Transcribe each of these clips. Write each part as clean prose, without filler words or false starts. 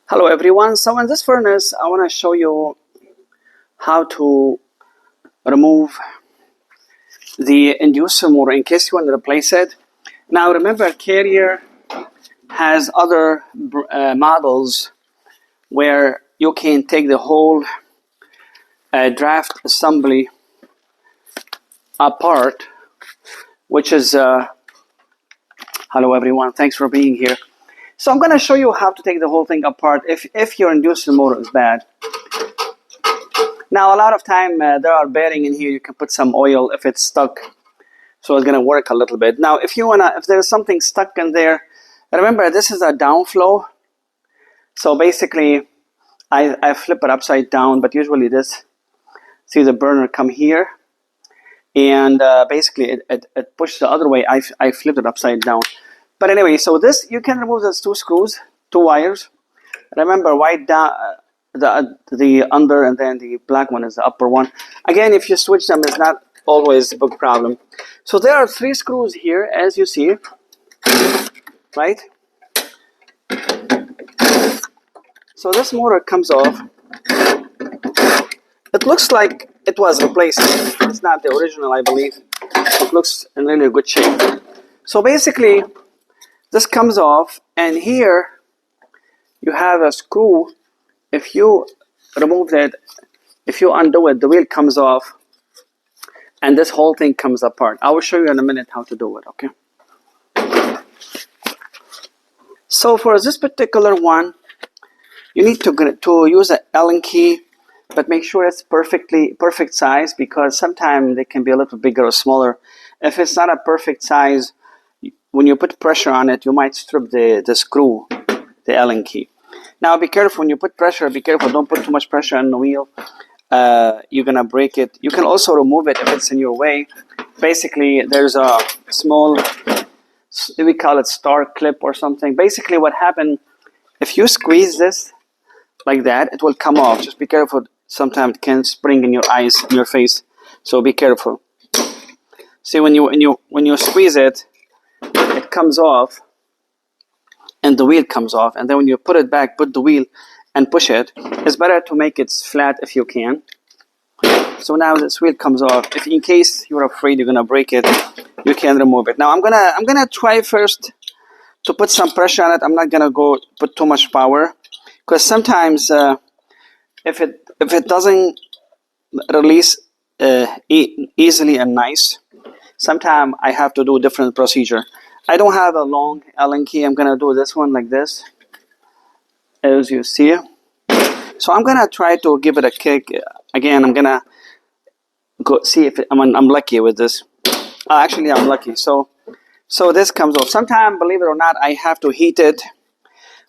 Hello everyone. So in this furnace, I want to show you how to remove the inducer motor in case you want to replace it. Now remember, Carrier has other models where you can take the whole draft assembly apart, which is hello everyone, thanks for being here. So I'm going to show you how to take the whole thing apart if your inducer motor is bad. Now a lot of time there are bearing in here. You can put some oil if it's stuck, so it's going to work a little bit. Now if there's something stuck in there, remember this is a downflow. So basically I flip it upside down, but usually this, see the burner come here, and basically it pushes the other way. I flipped it upside down. But anyway, so this, you can remove those two screws, two wires. Remember, white down, the under, and then the black one is the upper one. Again, if you switch them, it's not always a big problem. So there are three screws here, as you see, right? So this motor comes off. It looks like it was replaced. It's not the original, I believe. It looks in really good shape. So basically, this comes off, and here you have a screw. If you remove that, if you undo it, the wheel comes off, and this whole thing comes apart. I will show you in a minute how to do it, okay? So for this particular one, you need to use an Allen key, but make sure it's perfect size, because sometimes they can be a little bigger or smaller. If it's not a perfect size, when you put pressure on it, you might strip the screw, the Allen key. Now be careful when you put pressure. Be careful, don't put too much pressure on the wheel. You're gonna break it. You can also remove it if it's in your way. Basically, there's a small, we call it star clip or something. Basically what happened, if you squeeze this like that, it will come off. Just be careful. Sometimes it can spring in your eyes, in your face. So be careful. See, when you squeeze it, it comes off, and the wheel comes off. And then when you put it back, put the wheel and push it. It's better to make it flat if you can. So now this wheel comes off. If in case you're afraid you're gonna break it, you can remove it. Now I'm gonna try first to put some pressure on it. I'm not gonna go put too much power, because sometimes if it doesn't release easily and nice, sometimes I have to do a different procedure. I don't have a long Allen key. I'm gonna do this one like this, as you see. So I'm gonna try to give it a kick. Again, I'm gonna go see if I'm lucky with this. Actually, I'm lucky. So this comes off. Sometimes, believe it or not, I have to heat it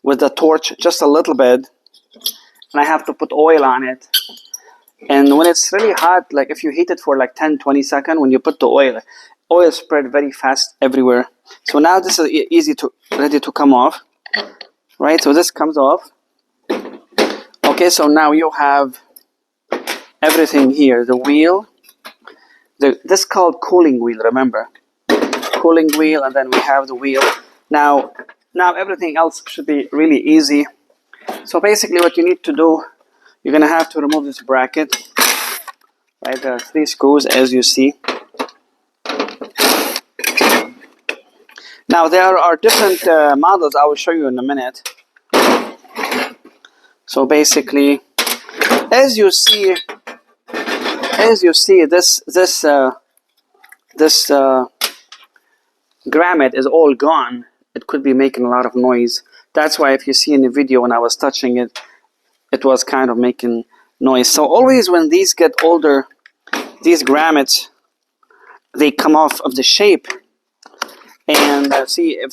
with the torch just a little bit, and I have to put oil on it. And when it's really hot, like if you heat it for like 10-20 seconds, when you put the oil spread very fast everywhere. So now this is ready to come off, right? So this comes off. Okay, so now you have everything here. The wheel, this is called cooling wheel, remember? Cooling wheel, and then we have the wheel. Now everything else should be really easy. So basically what you need to do, you're gonna have to remove this bracket. Right, there are three screws, as you see. Now there are different models. I will show you in a minute. So basically, as you see, this grommet is all gone. It could be making a lot of noise. That's why if you see in the video when I was touching it, it was kind of making noise. So always when these get older, these grommets, they come off of the shape, and see if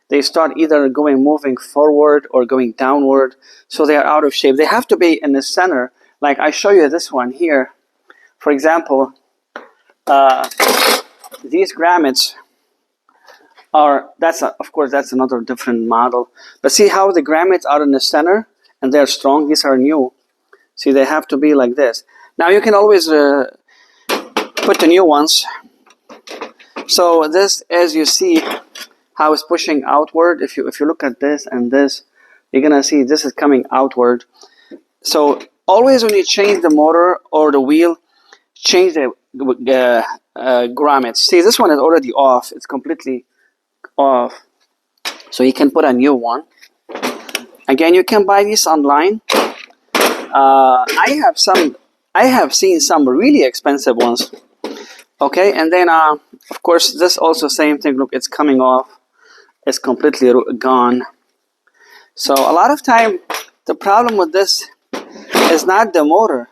they start either moving forward or going downward, so they are out of shape. They have to be in the center. Like I show you this one here, for example. These grommets are, of course that's another different model, but see how the grommets are in the center and they're strong. These are new. See, they have to be like this. Now you can always put the new ones. So this, as you see, how it's pushing outward. If you look at this and this, you're gonna see this is coming outward. So always when you change the motor or the wheel, change the grommets. See, this one is already off. It's completely off. So you can put a new one. Again, you can buy these online. I have seen some really expensive ones. Okay, and then of course this also same thing. Look, it's coming off. It's completely gone. So a lot of time the problem with this is not the motor.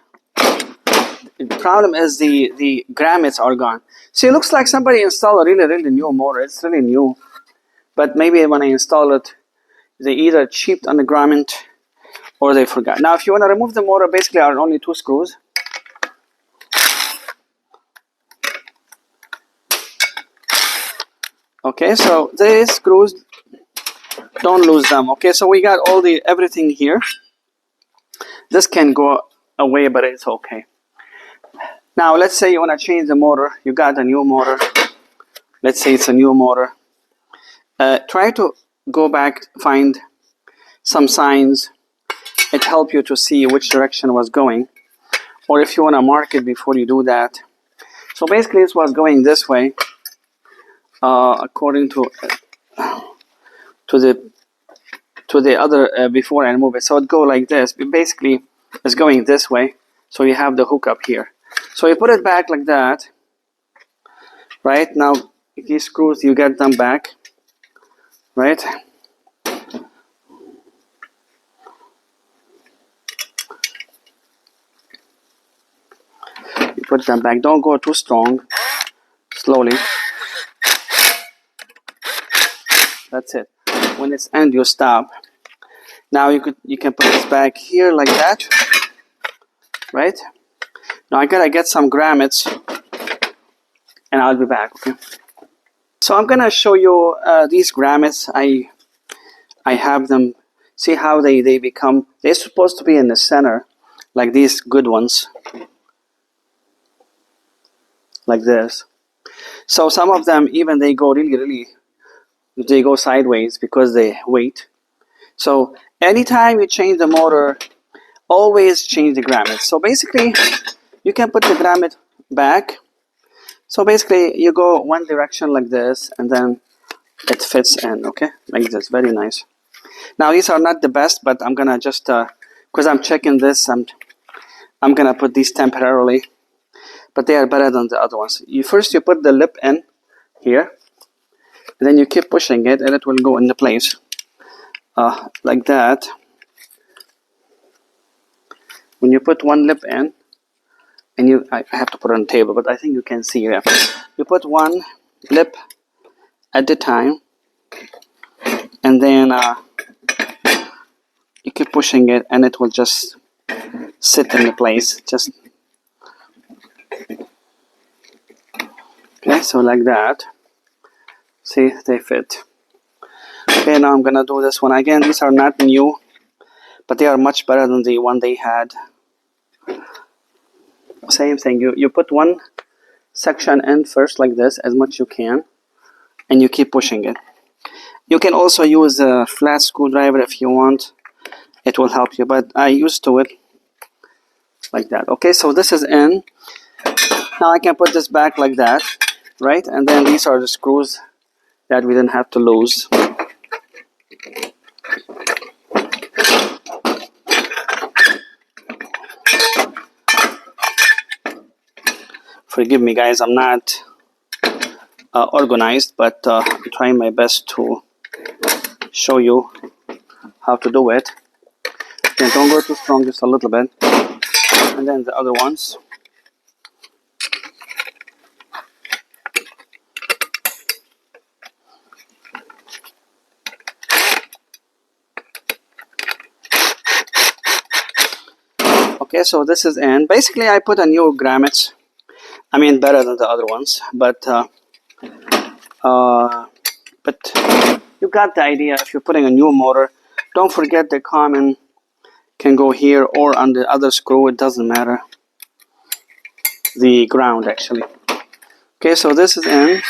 The problem is the grommets are gone. See, it looks like somebody installed a really new motor. It's really new, but maybe when I install it, they either cheaped on the grommet or they forgot. Now, if you want to remove the motor, basically are only 2 screws. Okay, so these screws, don't lose them. Okay, so we got everything here. This can go away, but it's okay. Now, let's say you want to change the motor. You got a new motor. Let's say it's a new motor. Try to go back, find some signs. It helps you to see which direction it was going. Or if you want to mark it before you do that. So basically this was going this way. According to the other before I move it. So it go like this. Basically it's going this way. So you have the hook up here. So you put it back like that. Right? Now these screws, you get them back. Right? You put them back. Don't go too strong. Slowly. That's it. When it's end, you stop. Now you can put this back here like that. Right? Now I gotta get some grommets and I'll be back. Okay. So I'm gonna show you these grommets. I have them. See how they become. They're supposed to be in the center, like these good ones, like this. So some of them even they go really. They go sideways because they weight. So anytime you change the motor, always change the grommets. So basically, you can put the grommet back. So basically, you go one direction like this, and then it fits in. Okay, like this, very nice. Now these are not the best, but I'm gonna just because I'm checking this, I'm gonna put these temporarily, but they are better than the other ones. You put the lip in here. And then you keep pushing it and it will go into place like that. When you put one lip in, and I have to put it on the table, but I think you can see here. You put one lip at the time, and then you keep pushing it and it will just sit in the place. Just okay, so like that. See, they fit. Okay, now I'm gonna do this one again. These are not new, but they are much better than the one they had. Same thing. You put one section in first like this as much you can, and you keep pushing it. You can also use a flat screwdriver if you want. It will help you, but I used to it like that. Okay, so this is in. Now I can put this back like that, right? And then these are the screws that we didn't have to lose. Forgive me guys, I'm not organized, but I'm trying my best to show you how to do it. Again, don't go too strong, just a little bit. And then the other ones. Okay, so this is in. Basically, I put a new grommets. I mean, better than the other ones, but you got the idea. If you're putting a new motor, don't forget the common can go here or on the other screw. It doesn't matter. The ground, actually. Okay, so this is in.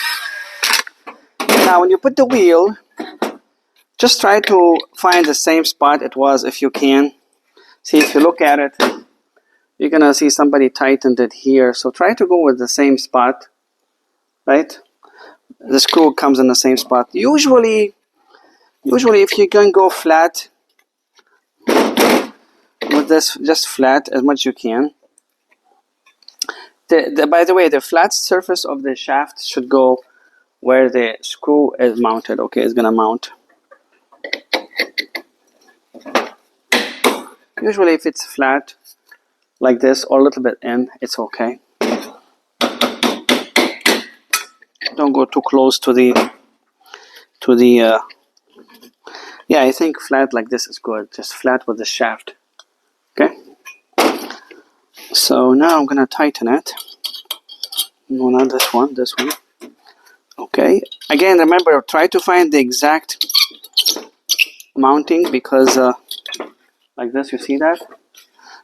Now, when you put the wheel, just try to find the same spot it was if you can. See, if you look at it, you're gonna see somebody tightened it here. So try to go with the same spot, right? The screw comes in the same spot. Usually if you can go flat with this, just flat as much as you can. By the way, the flat surface of the shaft should go where the screw is mounted. Okay, it's gonna mount. Usually if it's flat like this or a little bit in, it's okay. Don't go too close to the yeah, I think flat like this is good. Just flat with the shaft. Okay. So now I'm gonna tighten it. No, not this one, this one. Okay. Again, remember, try to find the exact mounting, because like this, you see that?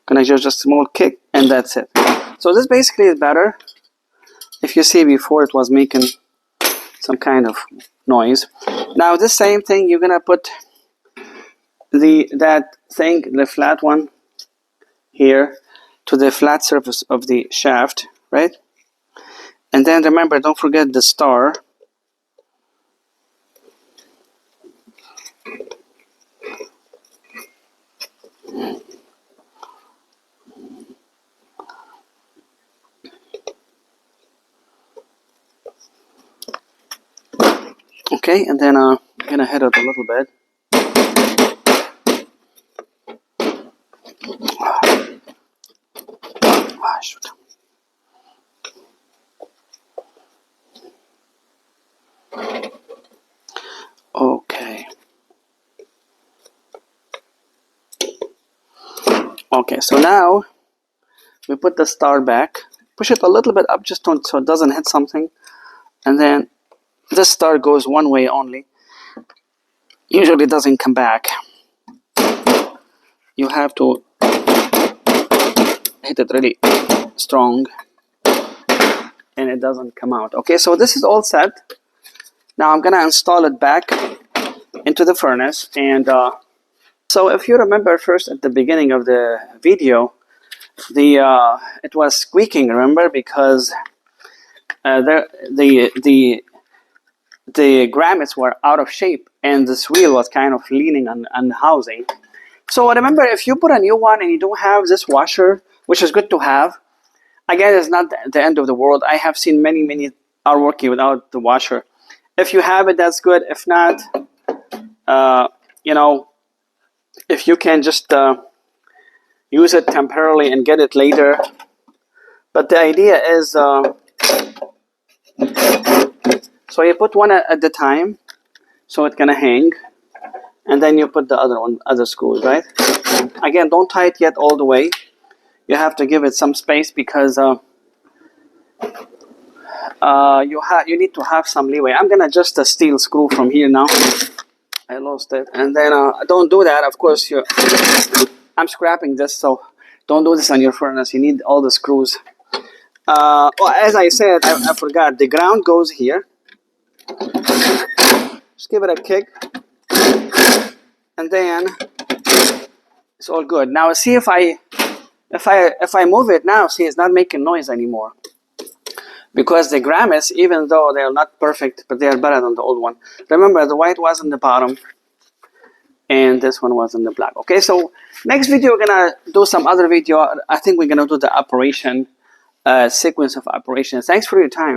Gonna just a small kick and that's it. So this basically is better. If you see before, it was making some kind of noise. Now this same thing, you're gonna put the flat one here to the flat surface of the shaft, right? And then remember, don't forget the star. Okay, and then I'm gonna hit it a little bit. Shoot. Okay. Okay, so now we put the star back. Push it a little bit up, just don't, so it doesn't hit something. And then this star goes one way only. Usually it doesn't come back. You have to hit it really strong and it doesn't come out. Okay, so this is all set. Now I'm gonna install it back into the furnace. And so if you remember first at the beginning of the video, it was squeaking, remember, because the grommets were out of shape and this wheel was kind of leaning on the housing. So remember, if you put a new one and you don't have this washer, which is good to have, again, it's not the end of the world. I have seen many are working without the washer. If you have it, that's good. If not, you know, if you can just use it temporarily and get it later. But the idea is, so you put one at the time, so it's gonna hang, and then you put the other screws, right? Again, don't tie it yet all the way. You have to give it some space, because you need to have some leeway. I'm gonna adjust the steel screw from here now. I lost it, and then don't do that. Of course, I'm scrapping this, so don't do this on your furnace. You need all the screws. Well, as I said, I forgot. The ground goes here. Just give it a kick, and then it's all good. Now see if I move it now. See, it's not making noise anymore, because the grommets, even though they're not perfect, but they are better than the old one. Remember, the white was in the bottom, and this one was in the black. Okay, so next video we're gonna do some other video. I think we're gonna do the operation sequence of operations. Thanks for your time.